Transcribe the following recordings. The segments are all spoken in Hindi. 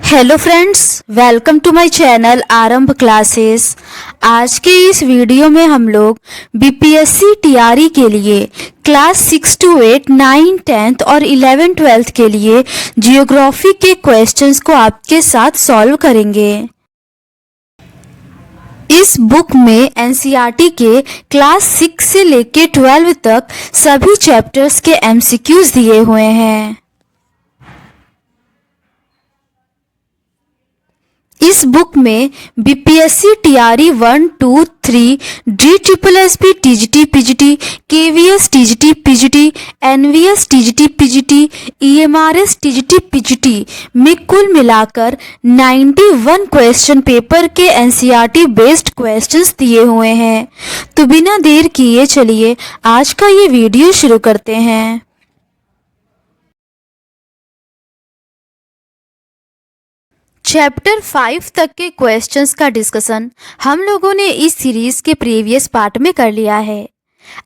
Hello friends, welcome to my channel Aarambh classes. आज के इस वीडियो में हम लोग बीपीएससी टीआरई के लिए क्लास 6 to 8, 9, 10th और 11, 12th के लिए जियोग्राफी के क्वेश्चंस को आपके साथ सॉल्व करेंगे। इस बुक में एनसीईआरटी के क्लास 6 से लेके 12 तक सभी चैप्टर्स के एमसीक्यूज दिए हुए हैं। इस बुक में BPSC TRE 1, 2, 3, DSSB TGT PGT, KVS TGT PGT, NVS TGT PGT, EMRS TGT PGT में कुल मिलाकर 91 क्वेश्चन पेपर के एनसीईआरटी बेस्ड क्वेश्चंस दिए हुए हैं। तो बिना देर किए चलिए आज का ये वीडियो शुरू करते हैं। चैप्टर 5 तक के क्वेश्चंस का डिस्कशन हम लोगों ने इस सीरीज के प्रीवियस पार्ट में कर लिया है।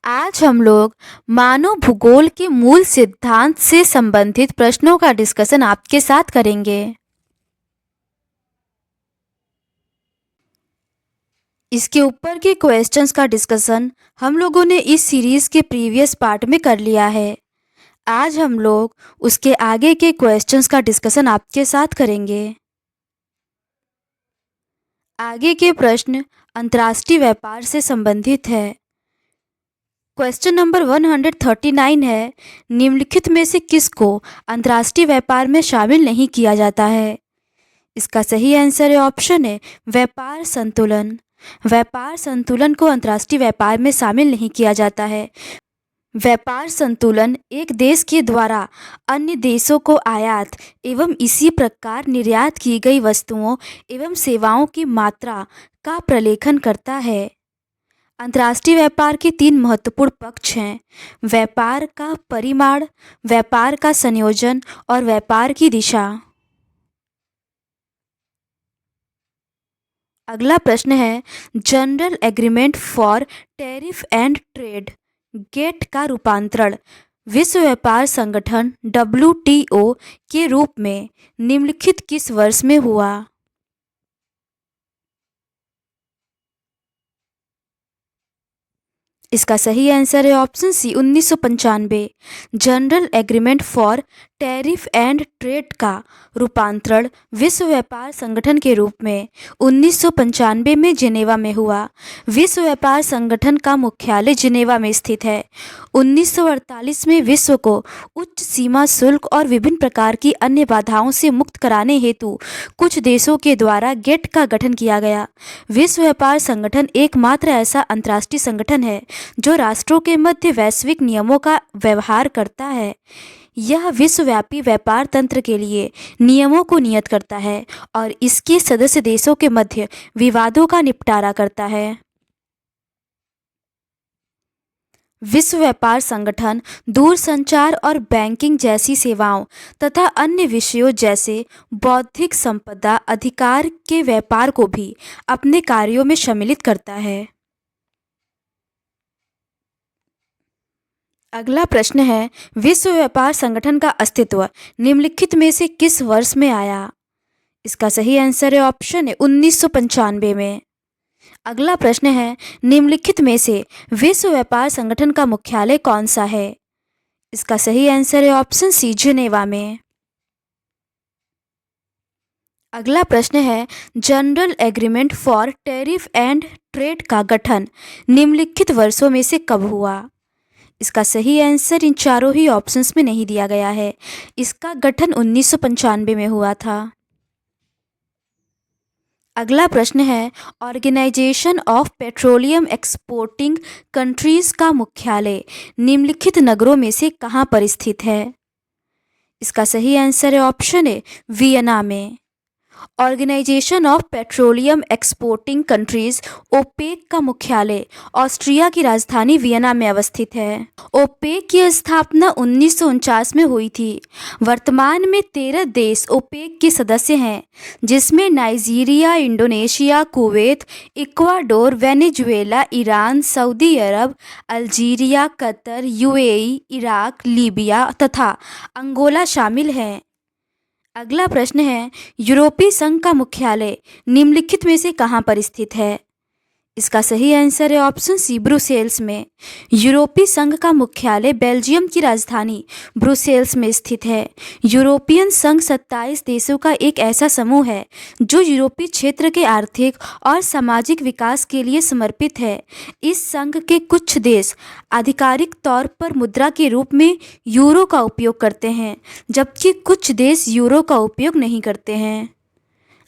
आज हम लोग मानव भूगोल के मूल सिद्धांत से संबंधित प्रश्नों का डिस्कशन आपके साथ करेंगे। इसके ऊपर के क्वेश्चंस का डिस्कशन हम लोगों ने इस सीरीज के प्रीवियस पार्ट में कर लिया है। आज हम लोग उसके आगे के क्वेश्चंस का डिस्कशन आपके साथ करेंगे। आगे के प्रश्न अंतर्राष्ट्रीय व्यापार से संबंधित है। क्वेश्चन नंबर 139 है, निम्नलिखित में से किसको अंतर्राष्ट्रीय व्यापार में शामिल नहीं किया जाता है? इसका सही आंसर है ऑप्शन है व्यापार संतुलन। व्यापार संतुलन को अंतर्राष्ट्रीय व्यापार में शामिल नहीं किया जाता है। व्यापार संतुलन एक देश के द्वारा अन्य देशों को आयात एवं इसी प्रकार निर्यात की गई वस्तुओं एवं सेवाओं की मात्रा का प्रलेखन करता है। अंतर्राष्ट्रीय व्यापार के 3 महत्वपूर्ण पक्ष हैं: व्यापार का परिमाण, व्यापार का संयोजन और व्यापार की दिशा। अगला प्रश्न है, general agreement for tariff and trade GATT का रूपांतरण विश्व व्यापार संगठन WTO के रूप में निम्नलिखित किस वर्ष में हुआ? इसका सही आंसर है option C 1995। General agreement for tariff and trade का रूपांतरण विश्व व्यापार संगठन के रूप में 1995 में जिनेवा में हुआ। विश्व व्यापार संगठन का मुख्यालय जिनेवा में स्थित है। 1948 में विश्व को उच्च सीमा शुल्क और विभिन्न प्रकार की अन्य बाधाओं से मुक्त कराने हेतु कुछ देशों के द्वारा गेट का गठन किया गया। विश्व व्यापार संगठन एकमात्र ऐसा अंतर्राष्ट्रीय संगठन है जो राष्ट्रों के मध्य वैश्विक नियमों का व्यवहार करता है। यह विश्वव्यापी व्यापार तंत्र के लिए नियमों को नियत करता है और इसके सदस्य देशों के मध्य विवादों का निपटारा करता है। विश्व व्यापार संगठन दूरसंचार और बैंकिंग जैसी सेवाओं तथा अन्य विषयों जैसे बौद्धिक संपदा अधिकार के व्यापार को भी अपने कार्यों में सम्मिलित करता है। अगला प्रश्न है, विश्व व्यापार संगठन का अस्तित्व निम्नलिखित में से किस वर्ष में आया? इसका सही आंसर है ऑप्शन है 1995 में। अगला प्रश्न है, निम्नलिखित में से विश्व व्यापार संगठन का मुख्यालय कौन सा है? इसका सही आंसर है ऑप्शन सी जिनेवा में। अगला प्रश्न है, general agreement for tariff and trade का गठन निम्नलिखित वर्षों में से कब हुआ? इसका सही आंसर इन चारों ही ऑप्शंस में नहीं दिया गया है। इसका गठन 1995 में हुआ था। अगला प्रश्न है, organisation of petroleum exporting countries का मुख्यालय निम्नलिखित नगरों में से कहाँ पर स्थित है? इसका सही आंसर है ऑप्शन है वियना में। Organisation of petroleum exporting countries OPEC का मुख्यालय ऑस्ट्रिया की राजधानी वियना में अवस्थित है। ओपेक की स्थापना 1949 में हुई थी। वर्तमान में 13 देश ओपेक के सदस्य हैं, जिसमें Nigeria, Indonesia, Kuwait, Ecuador, Venezuela, Iran, Saudi Arab, Algeria, Qatar, UAE, Iraq, Libya तथा अंगोला शामिल हैं। अगला प्रश्न है, यूरोपीय संघ का मुख्यालय निम्नलिखित में से कहाँ पर स्थित है? इसका सही आंसर है ऑप्शन सी, ब्रुसेल्स में। यूरोपीय संघ का मुख्यालय बेल्जियम की राजधानी ब्रुसेल्स में स्थित है। यूरोपियन संघ 27 देशों का एक ऐसा समूह है जो यूरोपीय क्षेत्र के आर्थिक और सामाजिक विकास के लिए समर्पित है। इस संघ के कुछ देश आधिकारिक तौर पर मुद्रा के रूप में यूरो का उपयोग करते हैं, जबकि कुछ देश यूरो का उपयोग नहीं करते हैं।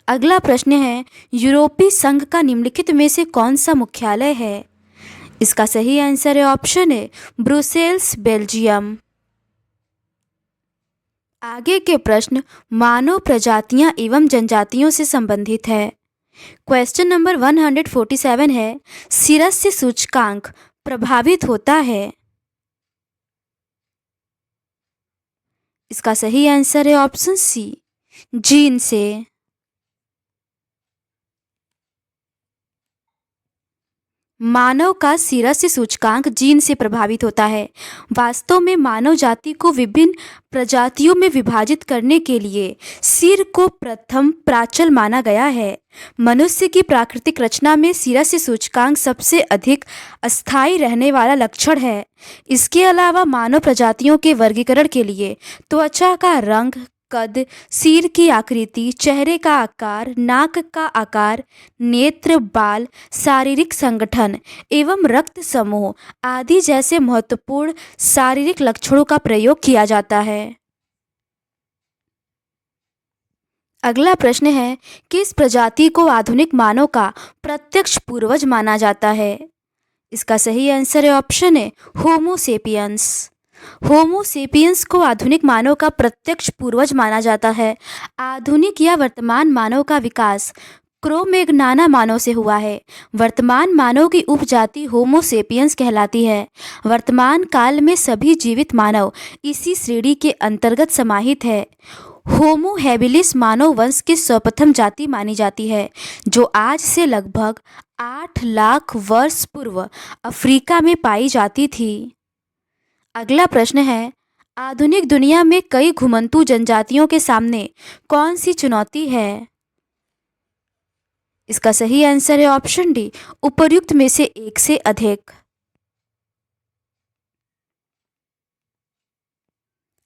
अगला प्रश्न है, यूरोपीय संघ का निम्नलिखित में से कौन सा मुख्यालय है? इसका सही आंसर है ऑप्शन ए, ब्रुसेल्स, बेल्जियम। आगे के प्रश्न मानव प्रजातियां एवं जनजातियों से संबंधित है। क्वेश्चन नंबर 147 है, शिरस्य सूचकांक प्रभावित होता है। इसका सही आंसर है ऑप्शन सी, जीन से। मानव का शिरस्य सूचकांक जीन से प्रभावित होता है। वास्तव में मानव जाति को विभिन्न प्रजातियों में विभाजित करने के लिए सिर को प्रथम प्राचल माना गया है। मनुष्य की प्राकृतिक रचना में शिरस्य सूचकांक सबसे अधिक अस्थायी रहने वाला लक्षण है। इसके अलावा मानव प्रजातियों के वर्गीकरण के लिए त्वचा का रंग, कद, सिर की आकृति, चेहरे का आकार, नाक का आकार, नेत्र, बाल, शारीरिक संगठन एवं रक्त समूह आदि जैसे महत्वपूर्ण शारीरिक लक्षणों का प्रयोग किया जाता है। अगला प्रश्न है, किस प्रजाति को आधुनिक मानव का प्रत्यक्ष पूर्वज माना जाता है? इसका सही आंसर है option A, homo sapiens. Homo sapiens को आधुनिक मानव का प्रत्यक्ष पूर्वज माना जाता है। आधुनिक या वर्तमान मानव का विकास क्रो-मैग्नाना मानव से हुआ है। वर्तमान मानव की उपजाति होमो सेपियंस कहलाती है। वर्तमान काल में सभी जीवित मानव इसी श्रेणी के अंतर्गत समाहित है। होमो हैबिलिस मानव वंश की सर्वप्रथम जाति मानी जाती है, जो आज से लगभग 8 लाख वर्ष पूर्व अफ्रीका में पाई जाती थी। अगला प्रश्न है, आधुनिक दुनिया में कई घुमंतू जनजातियों के सामने कौन सी चुनौती है? इसका सही आंसर है ऑप्शन डी, उपर्युक्त में से एक से अधिक।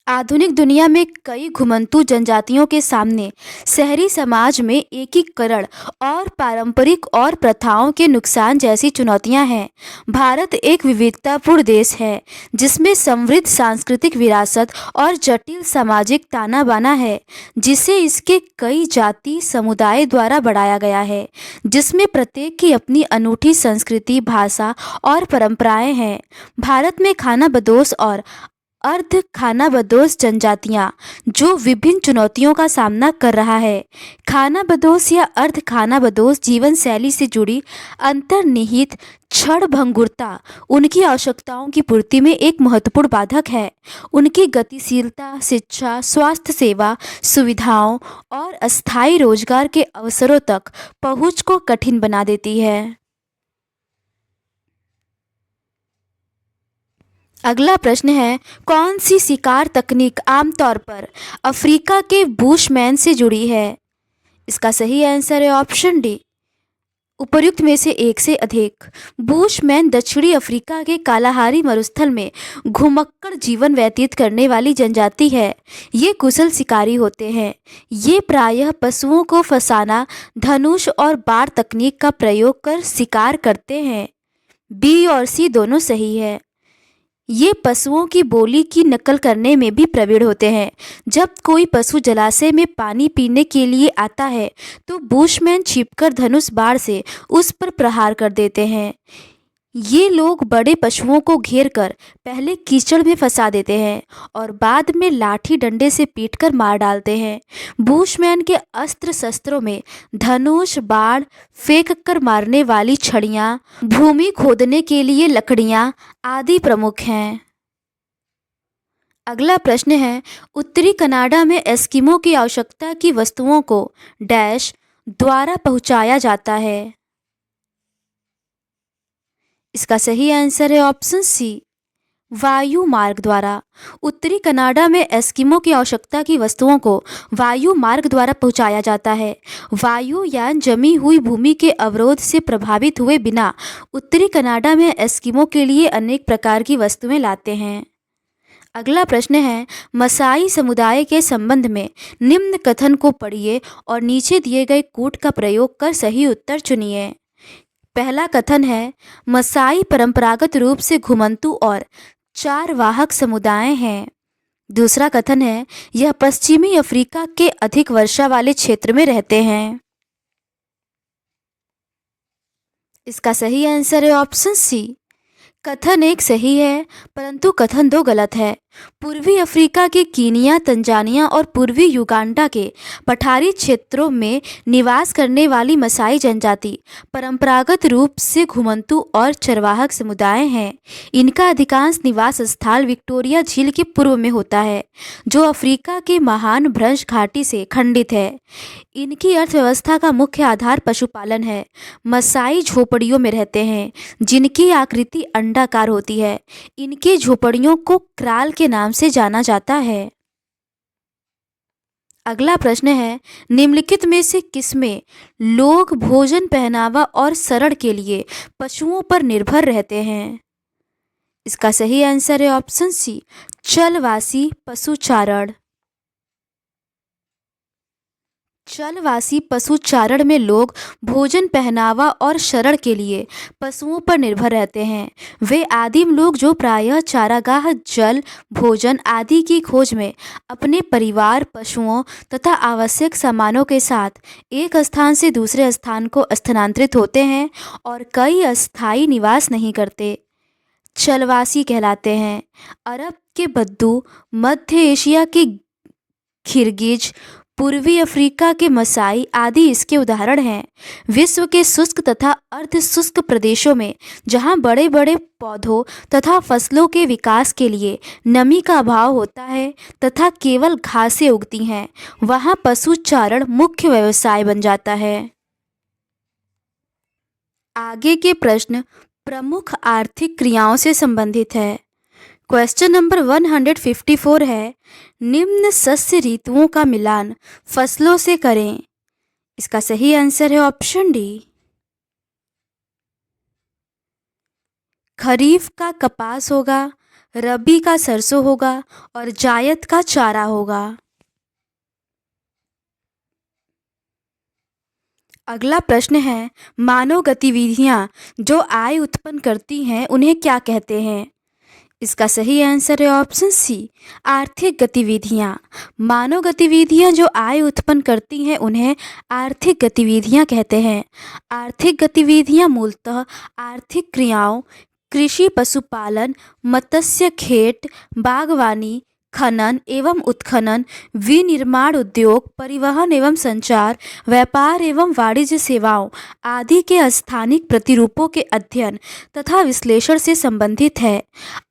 आधुनिक दुनिया में कई घुमंतू जनजातियों के सामने शहरी समाज में एकीकरण और पारंपरिक और प्रथाओं के नुकसान जैसी चुनौतियां हैं। भारत एक विविधतापूर्ण देश है जिसमें समृद्ध सांस्कृतिक विरासत और जटिल सामाजिक ताना बाना है, जिसे इसके कई जाति समुदाय द्वारा बढ़ाया गया है, जिसमें प्रत्येक की अपनी अनूठी संस्कृति, भाषा और परंपराएं हैं। भारत में खानाबदोश और अर्ध खानाबदोश जनजातियां जो विभिन्न चुनौतियों का सामना कर रहा है। खानाबदोश या अर्ध खानाबदोश जीवन शैली से जुड़ी अंतर्निहित क्षणभंगुरता उनकी आवश्यकताओं की पूर्ति में एक महत्वपूर्ण बाधक है। उनकी गतिशीलता, शिक्षा, स्वास्थ्य सेवा सुविधाओं और अस्थायी रोजगार के अवसरों तक पहुंच को कठिन बना देती है। अगला प्रश्न है, कौन सी शिकार तकनीक आमतौर पर अफ्रीका के बुशमैन से जुड़ी है? इसका सही आंसर है ऑप्शन डी, उपर्युक्त में से एक से अधिक। बुशमैन दक्षिणी अफ्रीका के कालाहारी मरुस्थल में घुमक्कड़ जीवन व्यतीत करने वाली जनजाति है। ये कुशल शिकारी होते हैं। ये प्रायः पशुओं को फंसाना, धनुष और बाड़ तकनीक का प्रयोग कर शिकार करते हैं। बी और सी दोनों सही है। ये पशुओं की बोली की नकल करने में भी प्रवीण होते हैं। जब कोई पशु जलाशय में पानी पीने के लिए आता है तो बुशमैन छिपकर धनुष बाण से उस पर प्रहार कर देते हैं। ये लोग बड़े पशुओं को घेर कर पहले कीचड़ में फंसा देते हैं और बाद में लाठी डंडे से पीटकर मार डालते हैं। बुशमैन के अस्त्र शस्त्रों में धनुष, बाण, फेंक कर मारने वाली छड़ियाँ, भूमि खोदने के लिए लकड़ियाँ आदि प्रमुख हैं। अगला प्रश्न है, उत्तरी कनाडा में एस्किमो की आवश्यकता की वस्तुओं को डैश द्वारा पहुँचाया जाता है? इसका सही आंसर है ऑप्शन सी, वायु मार्ग द्वारा। उत्तरी कनाडा में एस्किमो की आवश्यकता की वस्तुओं को वायु मार्ग द्वारा पहुंचाया जाता है। वायुयान जमी हुई भूमि के अवरोध से प्रभावित हुए बिना उत्तरी कनाडा में एस्किमो के लिए अनेक प्रकार की वस्तुएं लाते हैं। अगला प्रश्न है, मसाई समुदाय के संबंध में निम्न कथन को पढ़िए और नीचे दिए गए कूट का प्रयोग कर सही उत्तर चुनिए। पहला कथन है, मसाई परंपरागत रूप से घुमंतू और चारवाहक समुदाय हैं। दूसरा कथन है, यह पश्चिमी अफ्रीका के अधिक वर्षा वाले क्षेत्र में रहते हैं। इसका सही आंसर है ऑप्शन सी। कथन 1 सही है, परंतु कथन 2 गलत है। पूर्वी अफ्रीका के कीनिया, तंजानिया और पूर्वी युगांडा के पठारी क्षेत्रों में निवास करने वाली मसाई जनजाति परंपरागत रूप से घुमंतू और चरवाहक समुदाय हैं। इनका अधिकांश निवास स्थल विक्टोरिया झील के पूर्व में होता है, जो अफ्रीका के महान भ्रंश घाटी से खंडित है। इनकी अर्थव्यवस्था का मुख्य आधार पशुपालन है। मसाई झोपड़ियों में रहते हैं, जिनकी आकृति अंडाकार होती है। इनके झोपड़ियों को क्राल के नाम से जाना जाता है। अगला प्रश्न है, निम्नलिखित में से किसमें लोग भोजन, पहनावा और शरण के लिए पशुओं पर निर्भर रहते हैं? इसका सही आंसर है ऑप्शन सी, चलवासी पशुचारण। चलवासी पशुचारण में लोग भोजन, पहनावा और शरण के लिए पशुओं पर निर्भर रहते हैं। वे आदिम लोग जो प्रायः चारागाह, जल, भोजन आदि की खोज में अपने परिवार, पशुओं तथा आवश्यक सामानों के साथ एक स्थान से दूसरे स्थान को स्थानांतरित होते हैं और कई अस्थायी निवास नहीं करते, चलवासी कहलाते हैं। अरब के बद्दू, मध्य एशिया के खिरगिज, पूर्वी अफ्रीका के मसाई आदि इसके उदाहरण हैं। विश्व के शुष्क तथा अर्ध शुष्क प्रदेशों में, जहां बड़े बड़े पौधों तथा फसलों के विकास के लिए नमी का अभाव होता है तथा केवल घासें उगती हैं, वहां पशुचारण मुख्य व्यवसाय बन जाता है। आगे के प्रश्न प्रमुख आर्थिक क्रियाओं से संबंधित है। क्वेश्चन नंबर 154 है, निम्न शस्य ऋतुओं का मिलान फसलों से करें। इसका सही आंसर है ऑप्शन डी। खरीफ का कपास होगा, रबी का सरसों होगा और जायद का चारा होगा। अगला प्रश्न है, मानव गतिविधियां जो आय उत्पन्न करती हैं उन्हें क्या कहते हैं? इसका सही आंसर है ऑप्शन सी, आर्थिक गतिविधियां। मानव गतिविधियां जो आय उत्पन्न करती हैं उन्हें आर्थिक गतिविधियां कहते हैं। आर्थिक गतिविधियां मूलतः आर्थिक क्रियाओं, कृषि, पशुपालन, मत्स्य खेत, बागवानी, खनन एवं उत्खनन, विनिर्माण उद्योग, परिवहन एवं संचार, व्यापार एवं वाणिज्य सेवाओं आदि के स्थानिक प्रतिरूपों के अध्ययन तथा विश्लेषण से संबंधित है।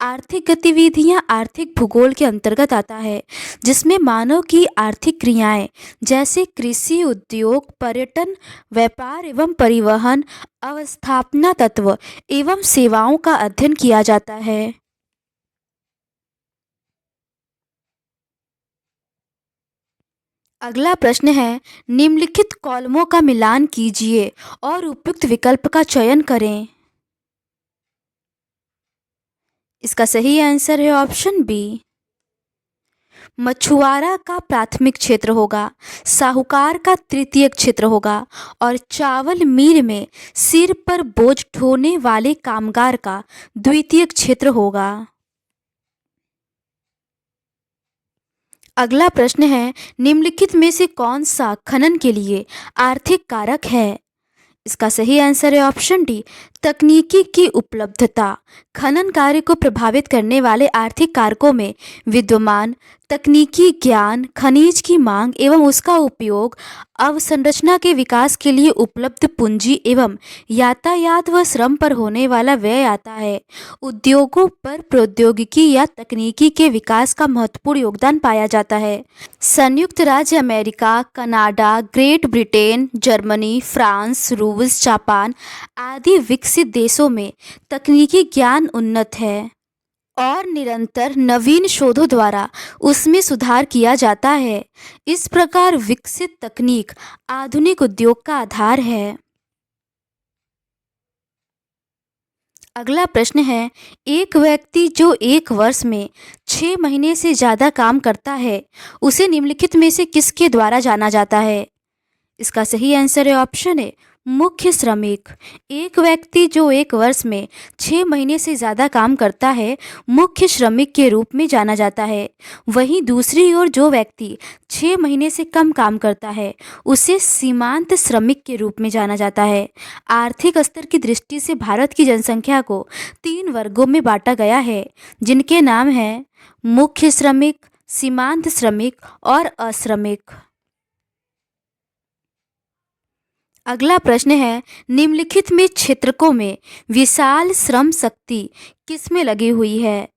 आर्थिक गतिविधियां आर्थिक भूगोल के अंतर्गत आता है, जिसमें मानव की आर्थिक क्रियाएं जैसे कृषि, उद्योग, पर्यटन, व्यापार एवं परिवहन, अवस्थापना तत्व एवं सेवाओं का अध्ययन किया जाता है। अगला प्रश्न है, निम्नलिखित कॉलमों का मिलान कीजिए और उपयुक्त विकल्प का चयन करें। इसका सही आंसर है ऑप्शन बी। मछुआरा का प्राथमिक क्षेत्र होगा, साहूकार का तृतीयक क्षेत्र होगा और चावल मिल में सिर पर बोझ ढोने वाले कामगार का द्वितीयक क्षेत्र होगा। अगला प्रश्न है, निम्नलिखित में से कौन सा खनन के लिए आर्थिक कारक है? इसका सही आंसर है ऑप्शन डी, तकनीकी की उपलब्धता। खनन कार्य को प्रभावित करने वाले आर्थिक कारकों में विद्यमान तकनीकी ज्ञान, खनिज की मांग एवं उसका उपयोग, अवसंरचना के विकास के लिए उपलब्ध पूंजी एवं यातायात व श्रम पर होने वाला व्यय आता है। उद्योगों पर प्रौद्योगिकी या तकनीकी के विकास का महत्वपूर्ण योगदान पाया जाता है। संयुक्त राज्य America, Canada, great Britain, Germany, France, रूस, जापान आदि विकसित देशों में तकनीकी ज्ञान उन्नत है। और निरंतर नवीन शोधों द्वारा उसमें सुधार किया जाता है। इस प्रकार विकसित तकनीक आधुनिक उद्योग का आधार है। अगला प्रश्न है, एक व्यक्ति जो एक वर्ष में 6 महीने से ज़्यादा काम करता है, उसे निम्नलिखित में से किसके द्वारा जाना जाता है? इसका सही आंसर है ऑप्शन ए, मुख्य श्रमिक। एक व्यक्ति जो एक वर्ष में 6 महीने से ज़्यादा काम करता है, मुख्य श्रमिक के रूप में जाना जाता है। वहीं दूसरी ओर जो व्यक्ति 6 महीने से कम काम करता है, उसे सीमांत श्रमिक के रूप में जाना जाता है। आर्थिक स्तर की दृष्टि से भारत की जनसंख्या को 3 वर्गों में बांटा गया है, जिनके नाम हैं मुख्य श्रमिक, सीमांत श्रमिक और अश्रमिक। अगला प्रश्न है, निम्नलिखित में क्षेत्रकों में विशाल श्रम शक्ति किसमें लगी हुई है?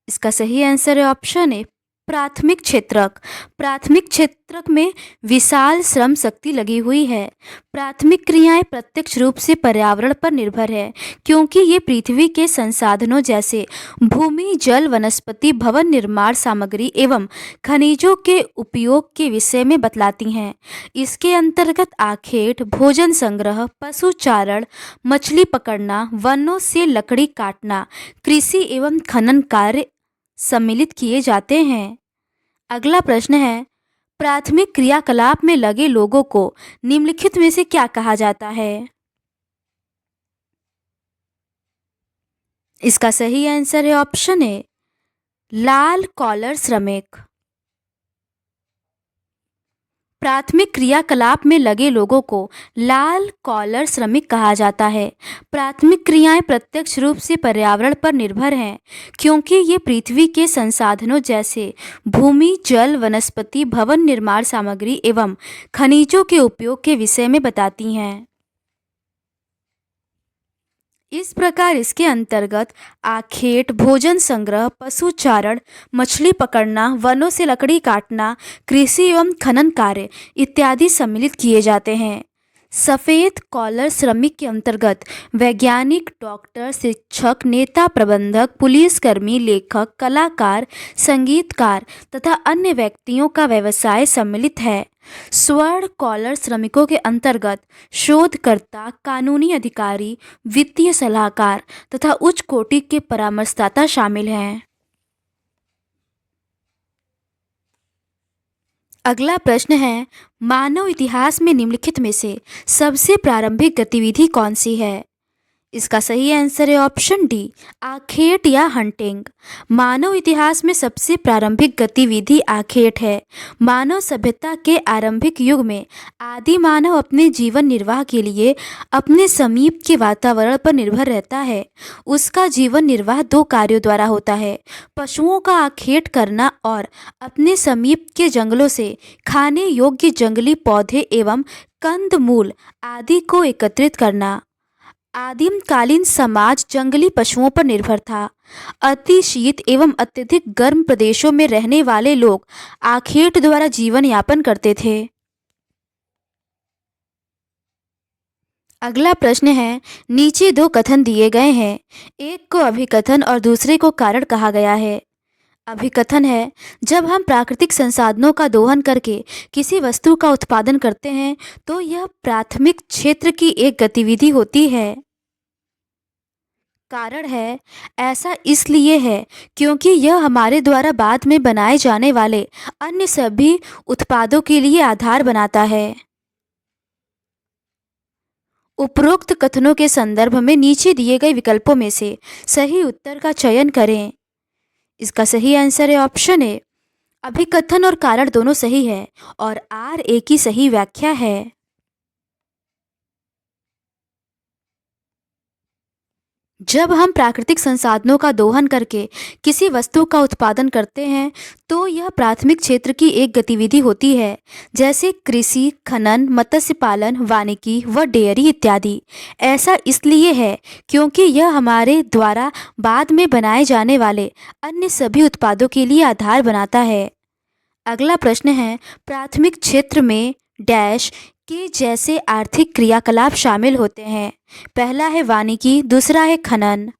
इसका सही आंसर है ऑप्शन ए, प्राथमिक क्षेत्रक। प्राथमिक क्षेत्रक में विशाल श्रम शक्ति लगी हुई है। प्राथमिक क्रियाएं प्रत्यक्ष रूप से पर्यावरण पर निर्भर है, क्योंकि ये पृथ्वी के संसाधनों जैसे भूमि, जल, वनस्पति, भवन निर्माण सामग्री एवं खनिजों के उपयोग के विषय में बतलाती हैं। इसके अंतर्गत आखेट, भोजन संग्रह, पशु चारण, मछली पकड़ना, वनों से लकड़ी काटना, कृषि एवं खनन कार्य सम्मिलित किए जाते हैं। अगला प्रश्न है, प्राथमिक क्रियाकलाप में लगे लोगों को निम्नलिखित में से क्या कहा जाता है? इसका सही आंसर है ऑप्शन ए, लाल कॉलर श्रमिक। प्राथमिक क्रियाकलाप में लगे लोगों को लाल कॉलर श्रमिक कहा जाता है। प्राथमिक क्रियाएं प्रत्यक्ष रूप से पर्यावरण पर निर्भर हैं, क्योंकि ये पृथ्वी के संसाधनों जैसे भूमि, जल, वनस्पति, भवन निर्माण सामग्री एवं खनिजों के उपयोग के विषय में बताती हैं। इस प्रकार इसके अंतर्गत आखेट, भोजन संग्रह, पशु चारण, मछली पकड़ना, वनों से लकड़ी काटना, कृषि एवं खनन कार्य इत्यादि सम्मिलित किए जाते हैं। सफ़ेद कॉलर श्रमिक के अंतर्गत वैज्ञानिक, डॉक्टर, शिक्षक, नेता, प्रबंधक, पुलिसकर्मी, लेखक, कलाकार, संगीतकार तथा अन्य व्यक्तियों का व्यवसाय सम्मिलित है। स्वर्ण कॉलर श्रमिकों के अंतर्गत शोधकर्ता, कानूनी अधिकारी, वित्तीय सलाहकार तथा उच्च कोटि के परामर्शदाता शामिल हैं। अगला प्रश्न है, मानव इतिहास में निम्नलिखित में से सबसे प्रारंभिक गतिविधि कौन सी है? इसका सही आंसर है ऑप्शन डी, आखेट या हंटिंग। मानव इतिहास में सबसे प्रारंभिक गतिविधि आखेट है। मानव सभ्यता के आरंभिक युग में आदि मानव अपने जीवन निर्वाह के लिए अपने समीप के वातावरण पर निर्भर रहता है। उसका जीवन निर्वाह 2 कार्यों द्वारा होता है, पशुओं का आखेट करना और अपने समीप के जंगलों से खाने योग्य जंगली पौधे एवं कंदमूल आदि को एकत्रित करना। आदिम कालीन समाज जंगली पशुओं पर निर्भर था। अति शीत एवं अत्यधिक गर्म प्रदेशों में रहने वाले लोग आखेट द्वारा जीवन यापन करते थे। अगला प्रश्न है, नीचे 2 कथन दिए गए हैं, एक को अभिकथन और दूसरे को कारण कहा गया है। अभिकथन है, जब हम प्राकृतिक संसाधनों का दोहन करके किसी वस्तु का उत्पादन करते हैं तो यह प्राथमिक क्षेत्र की एक गतिविधि होती है। कारण है, ऐसा इसलिए है क्योंकि यह हमारे द्वारा बाद में बनाए जाने वाले अन्य सभी उत्पादों के लिए आधार बनाता है। उपरोक्त कथनों के संदर्भ में नीचे दिए गए विकल्पों में से सही उत्तर का चयन करें। इसका सही आंसर है ऑप्शन ए, अभिकथन और कारण दोनों सही है और आर ए की सही व्याख्या है। जब हम प्राकृतिक संसाधनों का दोहन करके किसी वस्तु का उत्पादन करते हैं तो यह प्राथमिक क्षेत्र की एक गतिविधि होती है, जैसे कृषि, खनन, मत्स्य पालन, वानिकी व डेयरी इत्यादि। ऐसा इसलिए है क्योंकि यह हमारे द्वारा बाद में बनाए जाने वाले अन्य सभी उत्पादों के लिए आधार बनाता है। अगला प्रश्न है, प्राथमिक क्षेत्र में डैश के जैसे आर्थिक क्रियाकलाप शामिल होते हैं। पहला है वानिकी, दूसरा है खनन।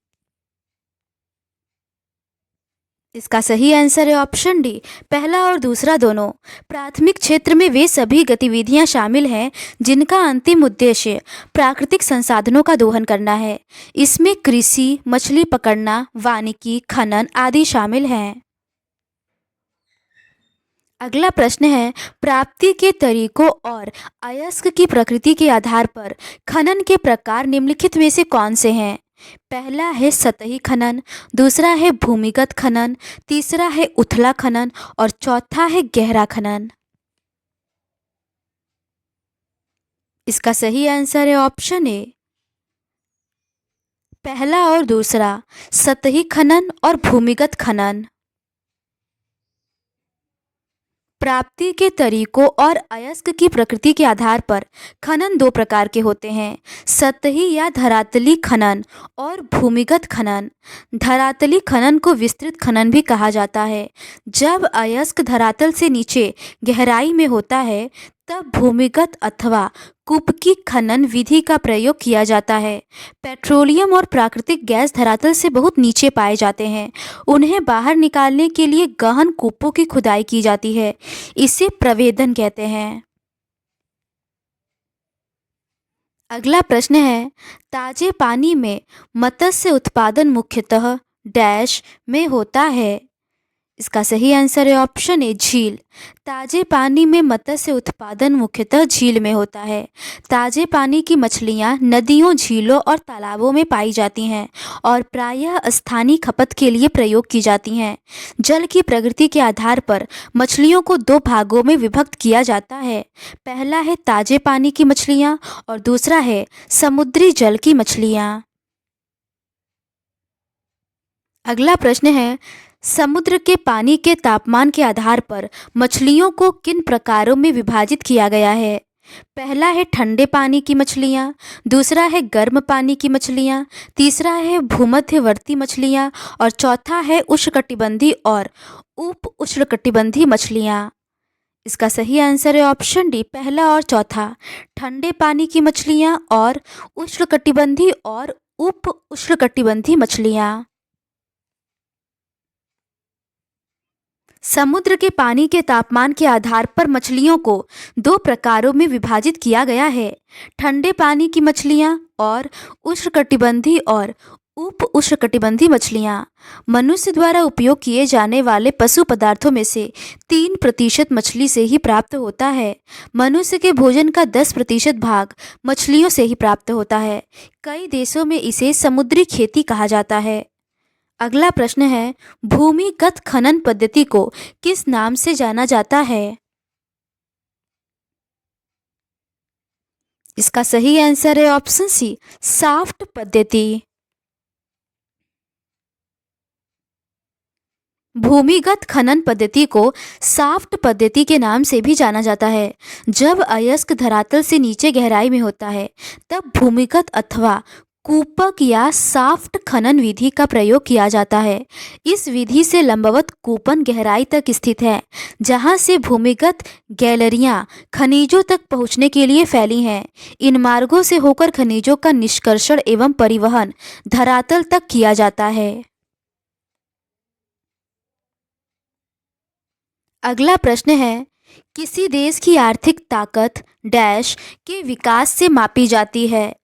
इसका सही आंसर है ऑप्शन डी, पहला और दूसरा दोनों। प्राथमिक क्षेत्र में वे सभी गतिविधियां शामिल हैं जिनका अंतिम उद्देश्य प्राकृतिक संसाधनों का दोहन करना है। इसमें कृषि, मछली पकड़ना, वानिकी, खनन आदि शामिल हैं। अगला प्रश्न है, प्राप्ति के तरीकों और अयस्क की प्रकृति के आधार पर खनन के प्रकार निम्नलिखित में से कौन से हैं? पहला है सतही खनन, दूसरा है भूमिगत खनन, तीसरा है उथला खनन और चौथा है गहरा खनन। इसका सही आंसर है ऑप्शन ए, पहला और दूसरा, सतही खनन और भूमिगत खनन। प्राप्ति के तरीकों और अयस्क की प्रकृति के आधार पर खनन दो प्रकार के होते हैं, सतही या धरातली खनन और भूमिगत खनन। धरातली खनन को विस्तृत खनन भी कहा जाता है। जब अयस्क धरातल से नीचे गहराई में होता है तब भूमिगत अथवा कूपकी खनन विधि का प्रयोग किया जाता है। पेट्रोलियम और प्राकृतिक गैस धरातल से बहुत नीचे पाए जाते हैं। उन्हें बाहर निकालने के लिए गहन कूपों की खुदाई की जाती है। इसे प्रवेदन कहते हैं। अगला प्रश्न है, ताजे पानी में मत्स्य उत्पादन मुख्यतः डैश में होता है? इसका सही आंसर है ऑप्शन ए, झील। ताजे पानी में मत्स्य उत्पादन मुख्यतः झील में होता है। ताजे पानी की मछलियां नदियों, झीलों और तालाबों में पाई जाती हैं और प्रायः स्थानीय खपत के लिए प्रयोग की जाती हैं। जल की प्रकृति के आधार पर मछलियों को दो भागों में विभक्त किया जाता है। पहला है ताजे पानी की मछलियां और दूसरा है समुद्री जल की मछलियां। अगला प्रश्न है, समुद्र के पानी के तापमान के आधार पर मछलियों को किन प्रकारों में विभाजित किया गया है? पहला है ठंडे पानी की मछलियाँ, दूसरा है गर्म पानी की मछलियाँ, तीसरा है भूमध्यवर्ती मछलियाँ और चौथा है उष्णकटिबंधीय और उप उष्णकटिबंधीय मछलियाँ। इसका सही आंसर है ऑप्शन डी, पहला और चौथा, ठंडे पानी की मछलियाँ और उष्णकटिबंधीय और उप उष्णकटिबंधीय मछलियाँ। समुद्र के पानी के तापमान के आधार पर मछलियों को दो प्रकारों में विभाजित किया गया है, ठंडे पानी की मछलियाँ और उष्णकटिबंधीय और उप उष्णकटिबंधीय मछलियाँ। मनुष्य द्वारा उपयोग किए जाने वाले पशु पदार्थों में से 3% मछली से ही प्राप्त होता है। मनुष्य के भोजन का 10% भाग मछलियों से ही प्राप्त होता है। कई देशों में इसे समुद्री खेती कहा जाता है। अगला प्रश्न है, भूमिगत खनन पद्धति को किस नाम से जाना जाता है? इसका सही आंसर है ऑप्शन सी, शाफ्ट पद्धति। भूमिगत खनन पद्धति को शाफ्ट पद्धति के नाम से भी जाना जाता है। जब अयस्क धरातल से नीचे गहराई में होता है तब भूमिगत अथवा कूपक या शाफ्ट खनन विधि का प्रयोग किया जाता है। इस विधि से लंबवत कूपन गहराई तक स्थित है, जहां से भूमिगत गैलरियां खनिजों तक पहुंचने के लिए फैली हैं। इन मार्गों से होकर खनिजों का निष्कर्षण एवं परिवहन धरातल तक किया जाता है। अगला प्रश्न है, किसी देश की आर्थिक ताकत डैश के विकास से मापी जाती है?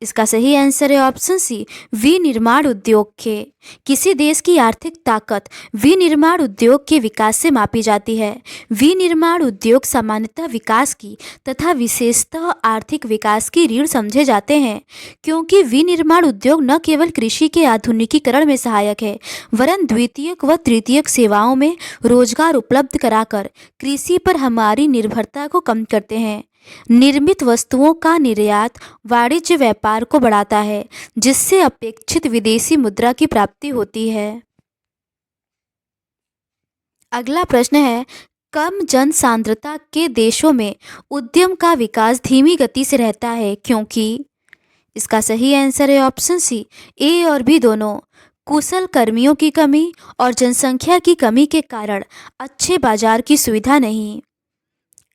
इसका सही आंसर है ऑप्शन सी, विनिर्माण उद्योग के। किसी देश की आर्थिक ताकत विनिर्माण उद्योग के विकास से मापी जाती है। विनिर्माण उद्योग सामान्यतः विकास की तथा विशेषतः आर्थिक विकास की रीढ़ समझे जाते हैं, क्योंकि विनिर्माण उद्योग न केवल कृषि के आधुनिकीकरण में सहायक है वरन द्वितीयक व तृतीयक सेवाओं में रोजगार उपलब्ध कराकर कृषि पर हमारी निर्भरता को कम करते हैं। निर्मित वस्तुओं का निर्यात वाणिज्य व्यापार को बढ़ाता है, जिससे अपेक्षित विदेशी मुद्रा की प्राप्ति होती है। अगला प्रश्न है, कम जनसांद्रता के देशों में उद्यम का विकास धीमी गति से रहता है क्योंकि? इसका सही आंसर है ऑप्शन सी, ए और बी दोनों। कुशल कर्मियों की कमी और जनसंख्या की कमी के कारण अच्छे बाजार की सुविधा नहीं।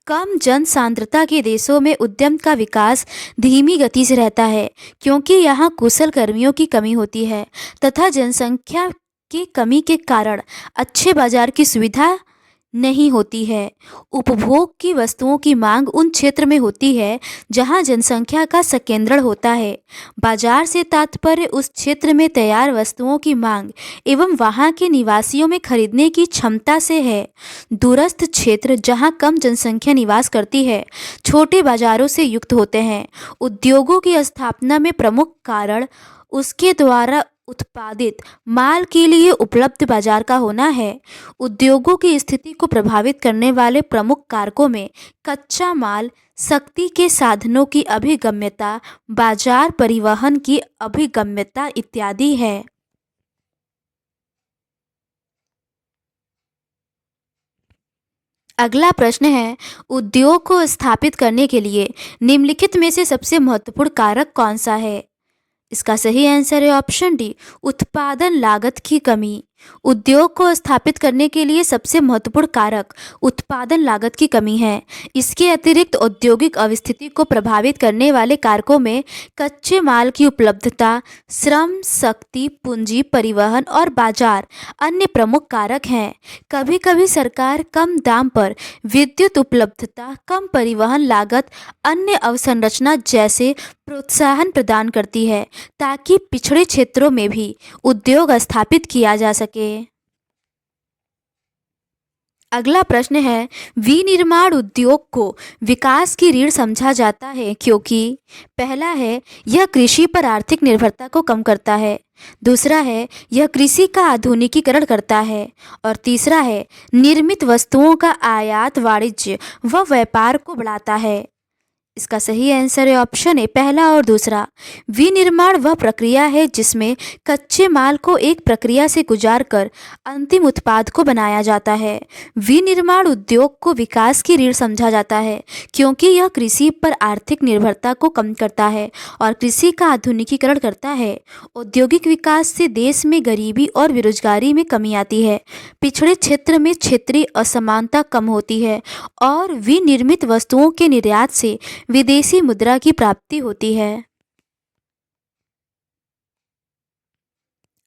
कम जनसांद्रता के देशों में उद्यम का विकास धीमी गति से रहता है क्योंकि यहाँ कुशल कर्मियों की कमी होती है तथा जनसंख्या के कमी के कारण अच्छे बाजार की सुविधा नहीं होती है। उपभोग की वस्तुओं की मांग उन क्षेत्र में होती है जहां जनसंख्या का संकेंद्रण होता है। बाजार से तात्पर्य उस क्षेत्र में तैयार वस्तुओं की मांग एवं वहां के निवासियों में खरीदने की क्षमता से है। दूरस्थ क्षेत्र जहां कम जनसंख्या निवास करती है छोटे बाजारों से युक्त होते हैं। उद्योगों की स्थापना में प्रमुख कारण उसके द्वारा उत्पादित माल के लिए उपलब्ध बाजार का होना है। उद्योगों की स्थिति को प्रभावित करने वाले प्रमुख कारकों में कच्चा माल, शक्ति के साधनों की अभिगम्यता, बाजार परिवहन की अभिगम्यता इत्यादि है। अगला प्रश्न है, उद्योग को स्थापित करने के लिए निम्नलिखित में से सबसे महत्वपूर्ण कारक कौन सा है? इसका सही आंसर है ऑप्शन डी, उत्पादन लागत की कमी। उद्योग को स्थापित करने के लिए सबसे महत्वपूर्ण कारक उत्पादन लागत की कमी है। इसके अतिरिक्त औद्योगिक अवस्थिति को प्रभावित करने वाले कारकों में कच्चे माल की उपलब्धता, श्रम शक्ति, पूंजी, परिवहन और बाजार अन्य प्रमुख कारक हैं। कभी कभी सरकार कम दाम पर विद्युत उपलब्धता, कम परिवहन लागत, अन्य अवसंरचना जैसे प्रोत्साहन प्रदान करती है ताकि पिछड़े क्षेत्रों में भी उद्योग स्थापित किया जा सके। अगला प्रश्न है, विनिर्माण उद्योग को विकास की रीढ़ समझा जाता है क्योंकि पहला है यह कृषि पर आर्थिक निर्भरता को कम करता है, दूसरा है यह कृषि का आधुनिकीकरण करता है और तीसरा है निर्मित वस्तुओं का आयात, वाणिज्य व व्यापार को बढ़ाता है। इसका सही आंसर है ऑप्शन ए, पहला और दूसरा। विनिर्माण वह प्रक्रिया है जिसमें कच्चे माल को एक प्रक्रिया से गुजार कर अंतिम उत्पाद को बनाया जाता है। विनिर्माण उद्योग को विकास की रीढ़ समझा जाता है क्योंकि यह कृषि पर आर्थिक निर्भरता को कम करता है और कृषि का आधुनिकीकरण करता है। औद्योगिक विकास से देश में गरीबी और बेरोजगारी में कमी आती है, पिछड़े क्षेत्र में क्षेत्रीय असमानता कम होती है और विनिर्मित वस्तुओं के निर्यात से विदेशी मुद्रा की प्राप्ति होती है।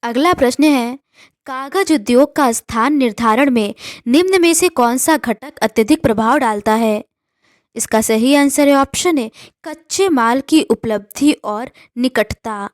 अगला प्रश्न है, कागज उद्योग का स्थान निर्धारण में निम्न में से कौन सा घटक अत्यधिक प्रभाव डालता है? इसका सही आंसर है ऑप्शन ए, कच्चे माल की उपलब्धि और निकटता।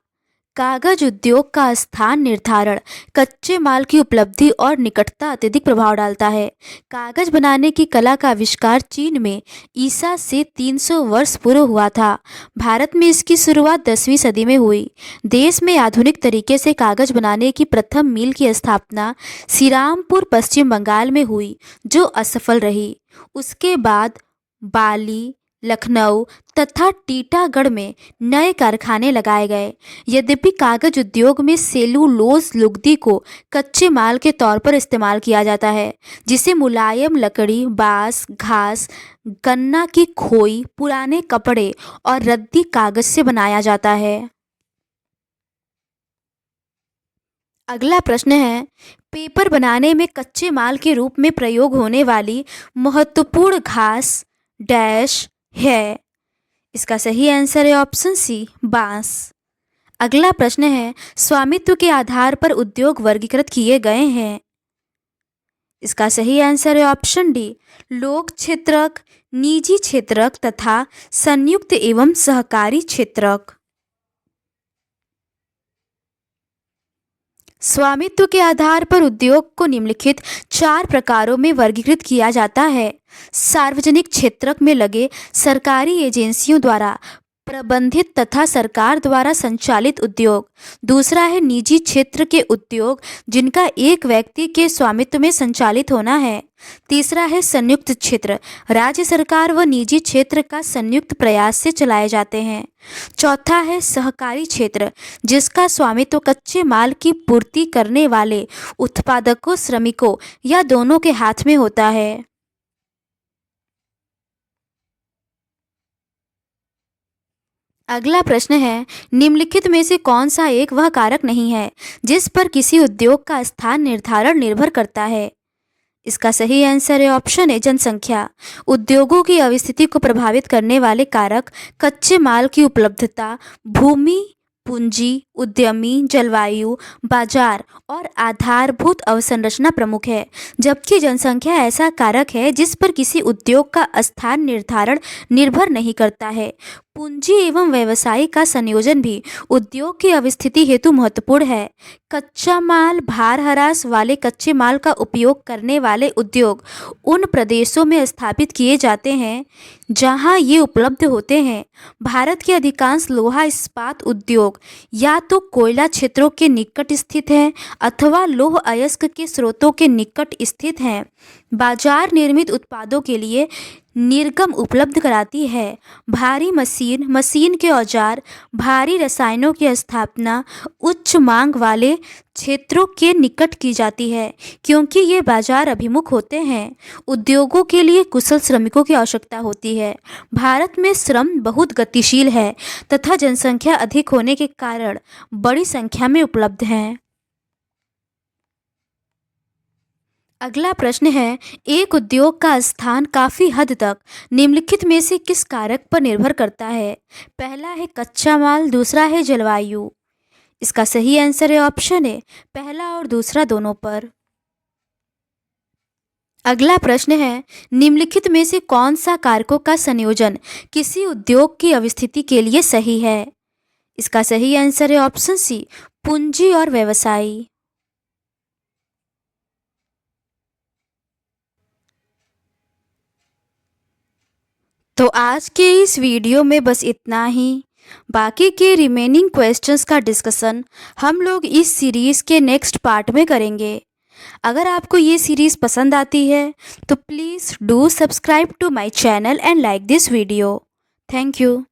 कागज उद्योग का स्थान निर्धारण कच्चे माल की उपलब्धि और निकटता अत्यधिक प्रभाव डालता है। कागज बनाने की कला का आविष्कार चीन में ईसा से 300 वर्ष पूर्व हुआ था। भारत में इसकी शुरुआत 10वीं सदी में हुई। देश में आधुनिक तरीके से कागज बनाने की प्रथम मिल की स्थापना श्रीरामपुर, पश्चिम बंगाल में हुई, जो असफल रही। उसके बाद बाली, लखनऊ तथा टीटागढ़ में नए कारखाने लगाए गए। यद्यपि कागज उद्योग में सेलुलोज लुगदी को कच्चे माल के तौर पर इस्तेमाल किया जाता है, जिसे मुलायम लकड़ी, बांस, घास, गन्ना की खोई, पुराने कपड़े और रद्दी कागज से बनाया जाता है। अगला प्रश्न है, पेपर बनाने में कच्चे माल के रूप में प्रयोग होने वाली महत्वपूर्ण घास डैश है। इसका सही आंसर है ऑप्शन सी, बांस। अगला प्रश्न है, स्वामित्व के आधार पर उद्योग वर्गीकृत किए गए हैं। इसका सही आंसर है ऑप्शन डी, लोक क्षेत्रक, निजी क्षेत्रक तथा संयुक्त एवं सहकारी क्षेत्रक। स्वामित्व के आधार पर उद्योग को निम्नलिखित 4 प्रकारों में वर्गीकृत किया जाता है। सार्वजनिक क्षेत्र में लगे सरकारी एजेंसियों द्वारा प्रबंधित तथा सरकार द्वारा संचालित उद्योग। दूसरा है निजी क्षेत्र के उद्योग जिनका एक व्यक्ति के स्वामित्व में संचालित होना है। तीसरा है संयुक्त क्षेत्र, राज्य सरकार व निजी क्षेत्र का संयुक्त प्रयास से चलाए जाते हैं। चौथा है सहकारी क्षेत्र, जिसका स्वामित्व कच्चे माल की पूर्ति करने वाले उत्पादकों, श्रमिकों या दोनों के हाथ में होता है। अगला प्रश्न है, निम्नलिखित में से कौन सा एक वह कारक नहीं है जिस पर किसी उद्योग का स्थान निर्धारण निर्भर करता है? इसका सही आंसर है ऑप्शन ए, जनसंख्या। उद्योगों की अवस्थिति को प्रभावित करने वाले कारक कच्चे माल की उपलब्धता, भूमि, पूंजी, उद्यमी, जलवायु, बाजार और आधारभूत अवसंरचना प्रमुख है, जबकि जनसंख्या ऐसा कारक है जिस पर किसी उद्योग का स्थान निर्धारण निर्भर नहीं करता है। पूंजी एवं व्यवसाय का संयोजन भी उद्योग की अवस्थिति हेतु महत्वपूर्ण है। कच्चा माल, भार ह्रास वाले कच्चे माल का उपयोग करने वाले उद्योग उन प्रदेशों में स्थापित किए जाते हैं जहां ये उपलब्ध होते हैं। भारत के अधिकांश लोहा इस्पात उद्योग या तो कोयला क्षेत्रों के निकट स्थित हैं अथवा लौह अयस्क के स्रोतों के निकट स्थित हैं। बाजार निर्मित उत्पादों के लिए निर्गम उपलब्ध कराती है। भारी मशीन के औजार, भारी रसायनों की स्थापना उच्च मांग वाले क्षेत्रों के निकट की जाती है क्योंकि ये बाजार अभिमुख होते हैं। उद्योगों के लिए कुशल श्रमिकों की आवश्यकता होती है। भारत में श्रम बहुत गतिशील है तथा जनसंख्या अधिक होने के कारण बड़ी संख्या में उपलब्ध हैं। अगला प्रश्न है, एक उद्योग का स्थान काफ़ी हद तक निम्नलिखित में से किस कारक पर निर्भर करता है? पहला है कच्चा माल, दूसरा है जलवायु। इसका सही आंसर है ऑप्शन ए, पहला और दूसरा दोनों पर। अगला प्रश्न है, निम्नलिखित में से कौन सा कारकों का संयोजन किसी उद्योग की अवस्थिति के लिए सही है? इसका सही आंसर है ऑप्शन सी, पूंजी और व्यवसाय। तो आज के इस वीडियो में बस इतना ही। बाकी के रिमेनिंग क्वेश्चंस का डिस्कशन हम लोग इस सीरीज़ के नेक्स्ट पार्ट में करेंगे। अगर आपको ये सीरीज़ पसंद आती है तो please do subscribe to my channel and like this video. Thank you.